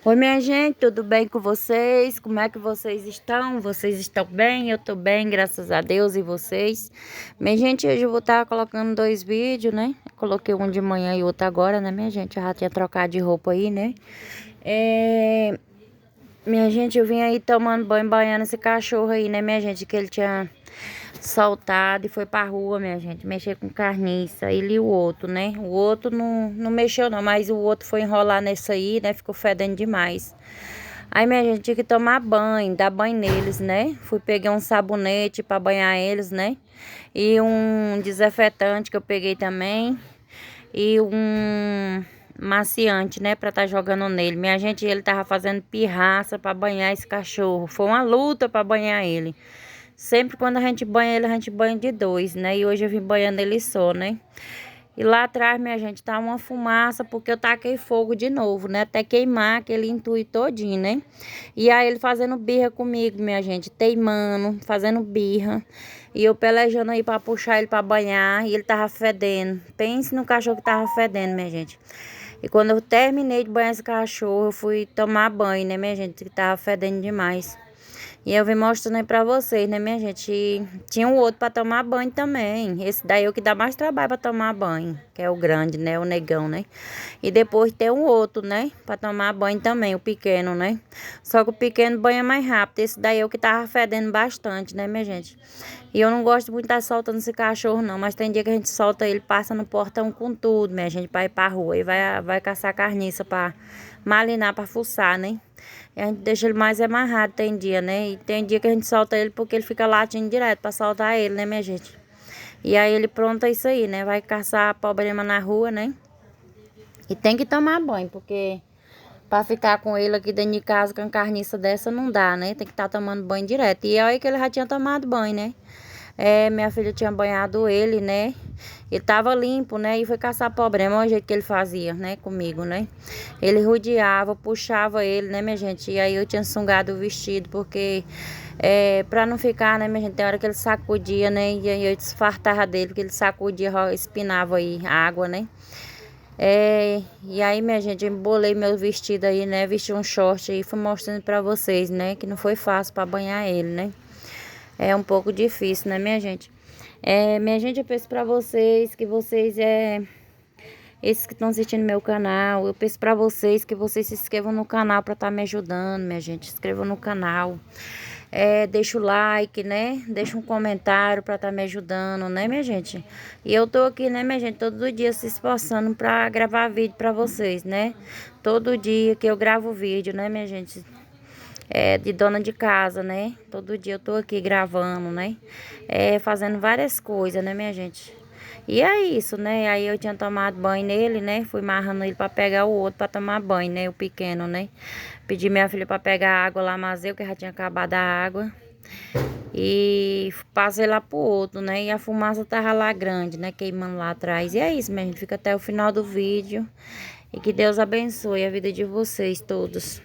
Oi, minha gente, tudo bem com vocês? Como é que vocês estão? Vocês estão bem? Eu tô bem, graças a Deus, e vocês? Minha gente, hoje eu vou estar colocando 2 vídeos, né? Coloquei um de manhã e outro agora, né, minha gente? Eu já tinha trocado de roupa aí, né? Minha gente, eu vim aí tomando banho, banhando esse cachorro aí, né, minha gente? Que ele tinha soltado e foi pra rua, minha gente, mexer com carniça. Ele e o outro, né? O outro não mexeu não, mas o outro foi enrolar nessa aí, né? Ficou fedendo demais. Aí, minha gente, tinha que tomar banho, dar banho neles, né? Fui pegar um sabonete pra banhar eles, né? E um desinfetante que eu peguei também. E um maciante, né? Pra tá jogando nele. Minha gente, ele tava fazendo pirraça pra banhar esse cachorro. Foi uma luta pra banhar ele. Sempre quando a gente banha ele, a gente banha de dois, né? E hoje eu vim banhando ele só, né? E lá atrás, minha gente, tá uma fumaça porque eu taquei fogo de novo, né? Até queimar aquele intuito todinho, né? E aí ele fazendo birra comigo, minha gente, teimando, fazendo birra. E eu pelejando aí pra puxar ele pra banhar e ele tava fedendo. Pense no cachorro que tava fedendo, minha gente. E quando eu terminei de banhar esse cachorro, eu fui tomar banho, né, minha gente, que tava fedendo demais. E eu vim mostrando aí pra vocês, né, minha gente? E tinha um outro pra tomar banho também. Esse daí é o que dá mais trabalho pra tomar banho, que é o grande, né? O negão, né? E depois tem um outro, né? Pra tomar banho também, o pequeno, né? Só que o pequeno banha mais rápido. Esse daí é o que tava fedendo bastante, né, minha gente? E eu não gosto muito de estar soltando esse cachorro, não. Mas tem dia que a gente solta ele, passa no portão com tudo, minha gente, pra ir pra rua. E vai caçar carniça pra malinar, pra fuçar, né? E a gente deixa ele mais amarrado, tem dia, né? E tem dia que a gente solta ele porque ele fica latindo direto pra soltar ele, né, minha gente? E aí ele pronto é isso aí, né? Vai caçar problema na rua, né? E tem que tomar banho, porque pra ficar com ele aqui dentro de casa com uma carniça dessa não dá, né? Tem que estar tomando banho direto. E aí que ele já tinha tomado banho, né? Minha filha tinha banhado ele, né? Ele tava limpo, né? E foi caçar problema. Olha o jeito que ele fazia, né? Comigo, né? Ele rodeava, puxava ele, né, minha gente? E aí eu tinha sungado o vestido, porque pra não ficar, né, minha gente? Tem hora que ele sacudia, né? E aí eu desfartava dele, porque ele sacudia, espinava aí a água, né? E aí, minha gente, eu embolei meu vestido aí, né? Vesti um short aí, fui mostrando pra vocês, né? Que não foi fácil pra banhar ele, né? É um pouco difícil, né, minha gente? Minha gente, eu peço pra vocês que vocês, esses que estão assistindo meu canal, eu peço pra vocês que vocês se inscrevam no canal pra estar me ajudando, minha gente. Se inscrevam no canal. Deixa o like, né? Deixa um comentário pra estar me ajudando, né, minha gente? E eu tô aqui, né, minha gente, todo dia se esforçando pra gravar vídeo pra vocês, né? Todo dia que eu gravo vídeo, né, minha gente? De dona de casa, né? Todo dia eu tô aqui gravando, né? Fazendo várias coisas, né, minha gente? E é isso, né? Aí eu tinha tomado banho nele, né? Fui amarrando ele pra pegar o outro pra tomar banho, né? O pequeno, né? Pedi minha filha pra pegar água lá, mas eu que já tinha acabado a água. E passei lá pro outro, né? E a fumaça tava lá grande, né? Queimando lá atrás. E é isso, minha gente. Fica até o final do vídeo. E que Deus abençoe a vida de vocês todos.